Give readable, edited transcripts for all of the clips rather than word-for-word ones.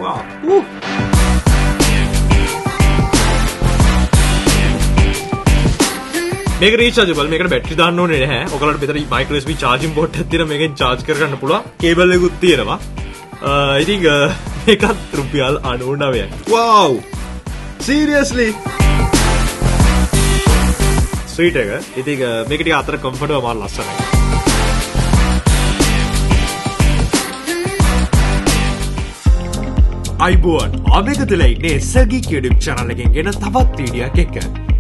wow මේක රීචාර්ජබල් මේකට battery දාන්න ඕනේ නැහැ. ඔයගලට මෙතන මයික්‍රෝ USB charging port එකක් තියෙනවා. මේකෙන් charge කරගන්න පුළුවන්. කේබල් එකකුත් තියෙනවා. ඉතින් මේකත් රුපියල් 99යි. wow seriously ස්වීට් එක. ඉතින් මේක ටික අතර කම්ෆර්ටබල් මාර ලස්සනයි. අයිබෝන් ආමේකතලා ඉන්නේ SL Geek YouTube channel එකෙන් ගෙන තවත් වීඩියෝයක් එක්ක.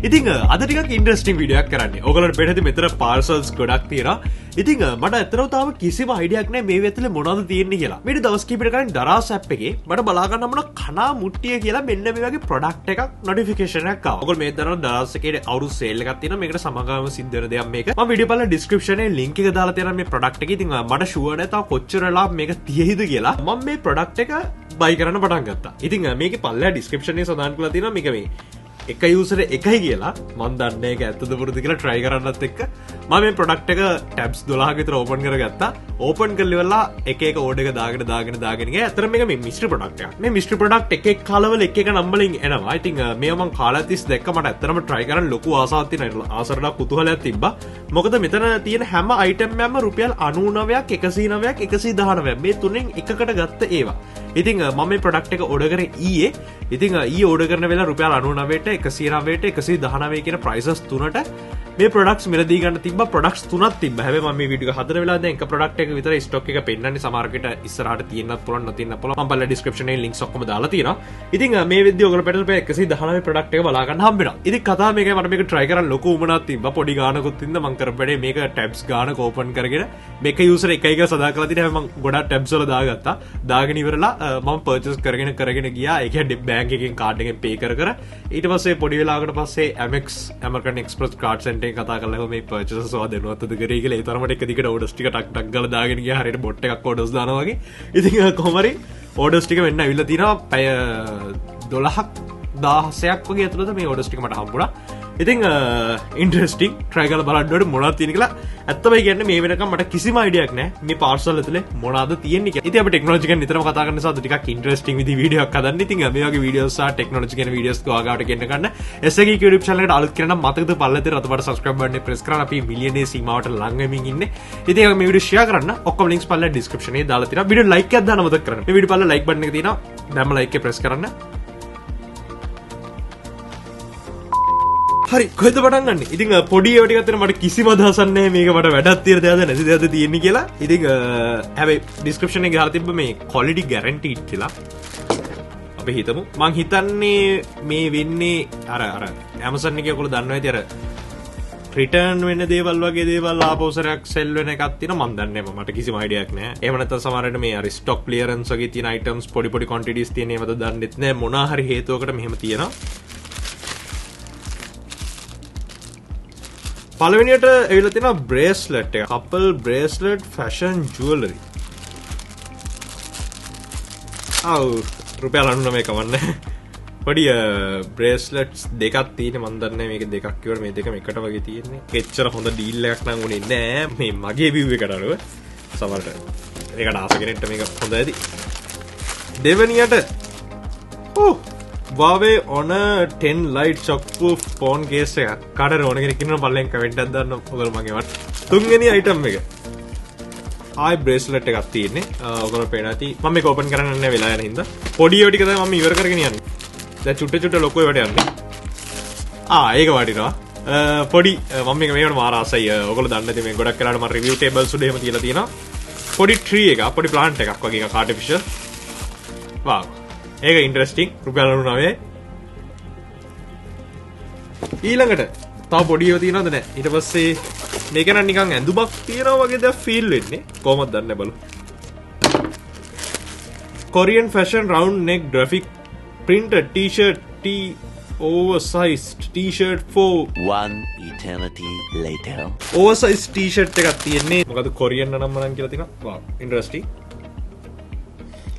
ඉතින් අද ටිකක් ඉන්ටරෙස්ටිං වීඩියෝ එකක් කරන්නේ. ඔයගොල්ලන්ට පේනද මෙතන පාර්සල්ස් ගොඩක් තියෙනවා. ඉතින් මට ඇත්තටම තාම කිසිම අයිඩියාවක් නැහැ මේ ඇතුලේ මොනවද තියෙන්නේ කියලා. මේ දවස් කිහිපයකට කලින් Daraz app එකේ මට බලා ගන්න මොන කනා මුට්ටිය කියලා මෙන්න මේ වගේ ප්‍රොඩක්ට් එකක් නොටිෆිකේෂන් එකක් ආවා. ඔයගොල්ලෝ මේ දන්නවා Daraz එකේ අවුරුදු සේල් එකක් තියෙනවා. මේකට සමගාමීව සිද්ධ වෙන දෙයක් මේක. මම වීඩියෝ බලලා ඩිස්ක්‍රිප්ෂන් එකේ link එක දාලා තියෙනවා මේ ප්‍රොඩක්ට් එකේ. ඉතින් මට ෂුවර් නැහැ තාම කොච්චරලා මේක තියෙයිද කියලා. මම මේ ප්‍රොඩක්ට් එක බයි කරන්න පටන් ගත්තා. ඉතින් මේකේ පල්ලෙහා ඩිස්ක්‍රිප්ෂන් එකේ සඳහන් කරලා තියෙනවා මේක මේ එක යූසර් එකයි කියලා. මම දන්නේ ඒක ඇත්තද පුරුද කියලා try කරන්නත් එක්ක මම මේ ප්‍රොඩක්ට් එක tabs 12ක විතර open කරගත්තා. open කරලා ඉවරලා එක එක order එක දාගෙන ගියා. ඇත්තට මේක මේ mystery product එකක්. මේ mystery product එක එක කාලවල එක එක නම් වලින් එනවා. ඉතින් මේව මම කාලා තිස් දැක්ක මට ඇත්තටම try කරන්න ලොකු ආසාවක් තියෙනවා. ආසරලා කුතුහලයක් තිබ්බා. මොකද මෙතන තියෙන හැම item එකක්ම රුපියල් 99ක් 109ක් 119ක් මේ තුනෙන් එකකට ගත්ත ඒවා. ඉතින් මම මේ ප්‍රොඩක්ට් එක order කරේ ඊයේ. ඉතින් ඊයේ order කරන වෙලාව රුපියල් 99ට 190ට 119 කියන prices තුනට මේ products මිලදී ගන්න තිබ්බා. products තුනක් තිබ්බා. හැබැයි මම මේ වීඩියෝ එක හදන වෙලාව දැන් එක product එක විතර stock එක පෙන්නන්නේ. සමහරකට ඉස්සරහට තියෙන්නත් පුළුවන් නැතින්නත් පුළුවන්. මම බලලා description එකේ links ඔක්කොම දාලා තියෙනවා. ඉතින් මේ වෙද්දී ඔයගොල්ලෝ පැටල් පේ 119 product එක බලා ගන්න හම්බ වෙනවා. ඉතින් කතාව මේකයි මට මේක try කරන්න ලොකු උමනාවක් තිබ්බා. පොඩි ගානකුත් තින්ද මම කරපැඩේ මේක tabs ගානක open කරගෙන මේක user එකයි කියලා සදා කරලා තියෙනවා. මම ගොඩක් tabs වල දාගත්තා. දාගෙන ඉවරලා මම purchase කරගෙන ගියා. ඒ කියන්නේ bank එකෙන් card එකෙන් pay කර ඊට පස්සේ පොඩි වෙලාවකට පස්සේ Amex American Express card center එකේ කතා කරලා මේ purchases ඔය දෙනවත්ද කරේ කියලා ඒ තරමට එක දිගට orders ටික ටක් ගාලා දාගෙන ගියා. හරියට bot එකක් orders දානවා වගේ. ඉතින් කොහොම හරි orders ටික වෙන්න අවිල්ලා තිනවා. පැය 12ක් 16ක් වගේ ඇතුළත මේ orders ටික මට හම්බුණා. ඉතින් ඉන්ටරෙස්ටිං try කරලා බලන්න ඕනේ මොනවද තියෙන්නේ කියලා. ඇත්තමයි කියන්නේ මේ වෙනකම් මට කිසිම අයිඩියාවක් නැහැ මේ පාර්සල් ඇතුලේ මොනවද තියෙන්නේ කියලා. ඉතින් අපි ටෙක්නොලොජි ගැන නිතරම කතා කරන නිසා අද ටිකක් ඉන්ටරෙස්ටිං විදිහේ වීඩියෝ එකක් හදන්න. ඉතින් මේ වගේ වීඩියෝස් සහ ටෙක්නොලොජි ගැන වීඩියෝස් ඔයාලට ගෙන්න ගන්න SL Geek YouTube channel එකට අලුත් කෙනා නම් මතකද පල්ලෙතේ රතුපට subscribe button එක press කරලා අපි මිලියනේ සීමාවට ලං වෙමින් ඉන්නේ. ඉතින් මේ වීඩියෝ share කරන්න ඔක්කොම links පල්ලෙ description එකේ දාලා තියෙනවා. වීඩියෝ like එකක් දාන්න මතක කරන්න. මේ වීඩියෝ පල්ලෙ like button එක තියෙනවා. දැම්ම like එක press කරන්න. හරි කොහෙද පටන් ගන්නෙ? ඉතින් පොඩි ඒවා ටිකක් තියෙන මට කිසිම අදහසක් නැහැ මේක මට වැඩක් තියෙන දෙයක්ද නැති දෙයක්ද තියෙන්නේ කියලා. ඉතින් හැබැයි description එකේ ගහලා තිබ්බ මේ quality guaranteed කියලා. අපි හිතමු. මං හිතන්නේ මේ වෙන්නේ අර Amazon එකේ ඔයගොල්ලෝ දන්නවා ඇති අර return වෙන දේවල් වගේ දේවල් ආපෝසරයක් sell වෙන එකක් තියෙනවා. මම දන්නේ නැහැ. මට කිසිම අයිඩියාවක් නැහැ. එහෙම නැත්නම් සමහරවිට මේ අර stock clearance වගේ තියෙන items පොඩි quantities තියෙන ඒවාද දන්නෙත් නැහැ. මොනවා හරි හේතුවකට මෙහෙම තියෙනවා. පළවෙනියට ඇවිල්ලා තියෙනවා bracelet එක. couple bracelet fashion jewelry. රුපියල් 99 කවන්නේ. පොඩි bracelets දෙකක් තියෙන මම දන්නේ මේක දෙකක් කියවල මේ දෙකම එකට වගේ තියෙන්නේ. එච්චර හොඳ ඩීල් එකක් නම් උනේ නෑ මේ මගේ view එකට අරව. සමහරට ඒකට ආස කෙනෙක්ට මේක හොඳ ඇති. දෙවෙනියට Huawei Honor 10 Lite shockproof phone case එකක්. කාටද ඕන කෙනෙක් ඉන්නවනම් පල්ලෙන් කමෙන්ට් එකක් දාන්න ඔයගොල්ලෝ මගේ වට. තුන්වෙනි item එක. ආයි bracelet එකක් තියෙන්නේ. ඔයගොල්ලෝ පේන ඇති. මම මේක open කරන්න නැහැ වෙලා යන හින්දා. පොඩි ඒවා ටික තමයි මම ඉවර කරගෙන යන්නේ. දැන් චුට්ට ලොකු ඒවාට යන්නේ. ඒක වටිනවා. පොඩි මම මේක මේවට මාර ආසයි. ඔයගොල්ලෝ දන්නේ නැති මේ ගොඩක් වෙලාවට මම review tables උඩ එහෙම තියලා තියෙනවා. පොඩි tree එකක්, පොඩි plant එකක් වගේ එකක් artificial. wow. ඒක ඉන්ටරෙස්ටිං. රුපියල් 99යි. ඊළඟට තව පොඩි ඒවා තියෙනවද නැහැ. ඊට පස්සේ මේක නම් නිකන් ඇඳුමක් තියනවා වගේ දැන් ෆීල් වෙන්නේ. කොහොමද දන්නේ බලමු. Korean fashion round neck graphic printed t-shirt oversized t-shirt for one eternity later. oversized t-shirt එකක් තියෙන්නේ. මොකද කොරියන් නම් මනම් කියලා තියෙනවා. wow interesting.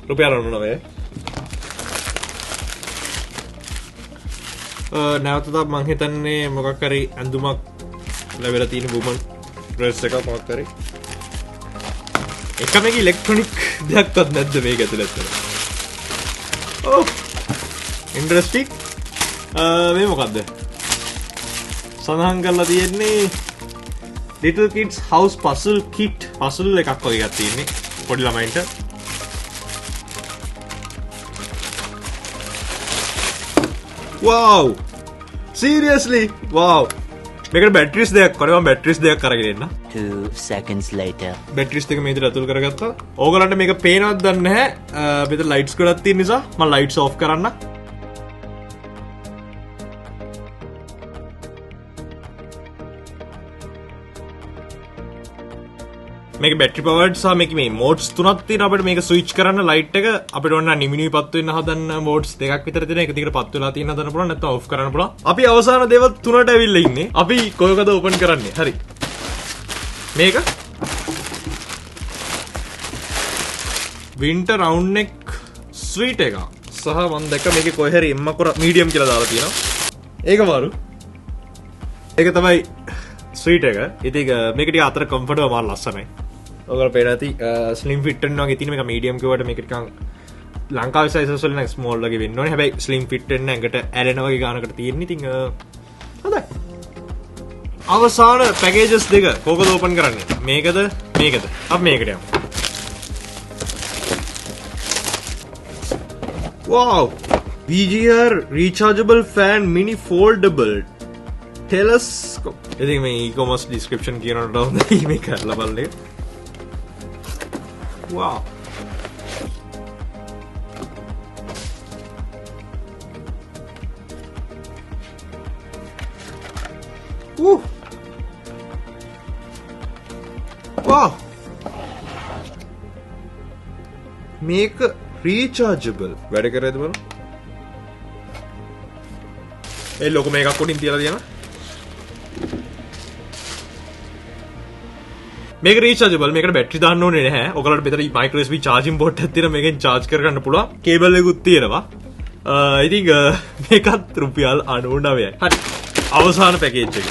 රුපියල් 99යි. නැවතත් මං හිතන්නේ මොකක් හරි ඇඳුමක් ලැබිලා තියෙන woman dress එකක් මොකක් හරි. එක මේක ඉලෙක්ට්‍රොනික දෙයක්වත් නැද්ද මේක ඇතුළත? ඔව්. ඉන්ටරෙස්ටිං. මේ මොකද්ද? සඳහන් කරලා තියෙන්නේ Little Kids House Puzzle Kit. puzzle එකක් වගේ එකක් තියෙන්නේ පොඩි ළමයින්ට. wow seriously wow මේකට බැටරිස් දෙකක් කරේ මම බැටරිස් දෙකක් අරගෙන එන්න 2 seconds later බැටරිස් දෙක මේ විදිහට අතුල් කරගත්තා. ඕගලන්ට මේක පේනවද දන්නේ නැහැ. මෙතන ලයිට්ස් ගොඩක් තියෙන නිසා මම ලයිට්ස් ඔෆ් කරන්න. මේක බැටරි පවර්ඩ් සහ මේක මේ මෝඩ්ස් තුනක් තියෙනවා. අපිට මේක ස්විච් කරන්න ලයිට් එක අපිට ඕන නම් නිමිනුයි පත් වෙන්න හදන්න මෝඩ්ස් දෙකක් විතර තියෙන. එක දිගට පත් වෙලා තියෙන හදන්න පුළුවන් නැත්නම් ඔෆ් කරන්න පුළුවන්. අපි අවසාන දේවල් තුනට ඇවිල්ලා ඉන්නේ. අපි කොයකද ඕපන් කරන්නේ? හරි. මේක වින්ටර් රවුන්ඩ් නෙක් ස්වීට් එක. සහ මම දැක්ක මේකේ කොහේ හරි එම්මකොර මීඩියම් කියලා දාලා තියෙනවා. ඒක මාරු. ඒක තමයි ස්වීට් එක. ඉතින් මේක ටික අතර කම්ෆර්ටබල් මාර ලස්සනයි. ඔයගොල්ලෝ පේන ඇති ස්ලිම් ෆිට් වෙන වගේ තියෙන මේක මීඩියම් කිව්වට මේක ටිකක් ලංකාවේ සයිසස් වල නම් ස්මෝල් වගේ වෙන්න ඕනේ. හැබැයි ස්ලිම් ෆිට් වෙන්න ඇඟට ඇලෙන වගේ ගානකට තියෙන. ඉතින් හොඳයි. අවසාන පැකේජස් දෙක කොහොමද ඕපන් කරන්නේ? මේකද මේකද? අපි මේකට යමු. wow VGR rechargeable fan mini foldable telescope. ඉතින් මේ e-commerce description කියනකොට හොඳයි මේක කරලා බලන්න. wow wow මේක rechargeable වැඩ කරේද බලන්න. ඒ ලොකු මේකක් උඩින් තියලා තියෙනවා. මේක රීචාර්ජබල්. මේකට බැටරි දාන්න ඕනේ නැහැ. ඔයගලට මෙතන මයික්‍රෝ USB charging port එකක් තියෙනවා. මේකෙන් charge කරගන්න පුළුවන්. කේබල් එකකුත් තියෙනවා. ඉතින් මේකත් රුපියල් 99යි. හරි. අවසාන පැකේජ් එක.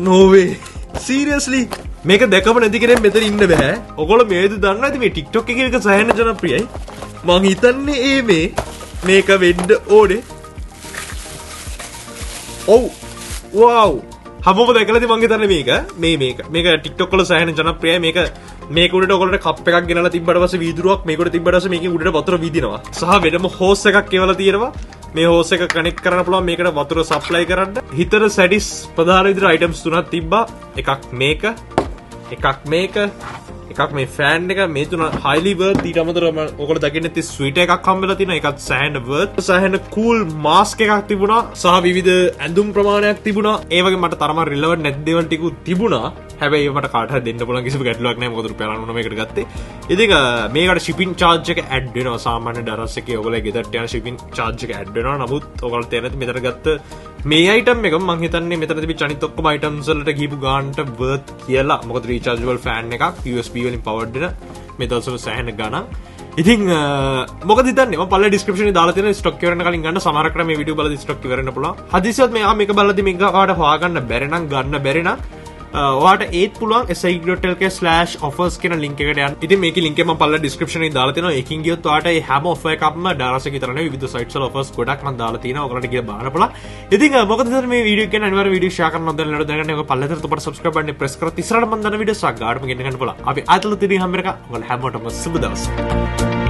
no way seriously මේක දැකම නැති කෙනෙක් මෙතන ඉන්න බෑ. ඔයගොල්ලෝ මේද දන්නවා ඉතින් මේ TikTok එකේ එක සෑහෙන ජනප්‍රියයි. මං හිතන්නේ මේක වෙන්න ඕනේ. ඔව් wow හැමෝම දැකලා ඉතින් මං හිතන්නේ මේක TikTok වල සෑහෙන ජනප්‍රියයි. මේක උඩට ඔයගොල්ලෝ කප් එකක් ගෙනලා තිබ්බට පස්සේ වීදුරුවක් මේකට තිබ්බට පස්සේ මේකෙන් උඩට වතුර වීදිනවා. සහ වෙනම හෝස් එකක් එවලා තියෙනවා. මේ හෝස් එක කනෙක්ට් කරන්න පුළුවන් මේකට වතුර සප්ලයි කරන්න. හිතර සැඩිස් ප්‍රධාන විදිහට අයිටම්ස් තුනක් තිබ්බා. එකක් මේක, එකක් මේ ෆෑන් එක. මේ තුන highly worth. ඊට අමතරව ඔයගොල්ලෝ දකින්න තියෙන ස්වීට් එකක් හම්බෙලා තිනවා. ඒකත් සෑහෙන worth. සෑහෙන cool mask එකක් තිබුණා. සහ විවිධ ඇඳුම් ප්‍රමාණයක් තිබුණා. ඒ වගේ මට තරම relevant නැති දේවල් ටිකුත් තිබුණා. හැබැයි මට කාට හරි දෙන්න පුළුවන් කිසිම ගැටලුවක් නැහැ. මොකද රුපියල් 99 මේකට ගත්තේ. ඉතින් මේකට shipping charge එක add වෙනවා. සාමාන්‍ය Daraz එකේ ඔයගොල්ලෝ ගෙදරට යන shipping charge එක add වෙනවා. නමුත් ඔයගොල්ලෝ තේරෙන්නේ මෙතන ගත්ත මේ item එක මම හිතන්නේ මෙතන තිබිච්ච අනිත් ඔක්කොම items වලට ගිහපු ගානට worth කියලා. මොකද rechargeable fan එකක් USB වලින් powered වෙන මේ දවස්වල සෑහෙන ගණන්. ඉතින් මොකද හිතන්නේ මම පල්ලේ description එකේ දාලා තියෙන stock ඉවරන කලින් ගන්න. සමහරකට මේ වීඩියෝ බලද්දි stock ඉවරන්න පුළුවන්. හදිසියෙත් මේක බලද්දි මේක ඔයාලට හොයාගන්න බැරි නම් ගන්න බැරි නම් ඔයාට ඒත් පුළුවන් SL.lk/offers කියන link එකට යන්න. ඉතින් මේකේ link එක මම පල්ලේ description එකේ දාලා තියෙනවා. ඒකින් ගියොත් ඔයාට මේ හැම offer එකක්ම Daraz එකේ විතර නෙවෙයි විවිධ sites වල offers ගොඩක් මම දාලා තියෙනවා. ඔයාලට කියලා බලන්න පුළුවන්. ඉතින් මොකද හිතන්නේ මේ වීඩියෝ එක ගැන අනිවාර්ය වීඩියෝ share කරන්න දැනලා දැනගන්න. ඔය පල්ලේ තර තොපට subscribe බටන් එක press කරලා ඉස්සරහට මම දාන වීඩියෝස් ගාඩම ගෙන්න ගන්න පුළුවන්. අපි ආයතන තිරින් හැම එකක් ඔයාලා හැමෝටම සුබ දවසක්.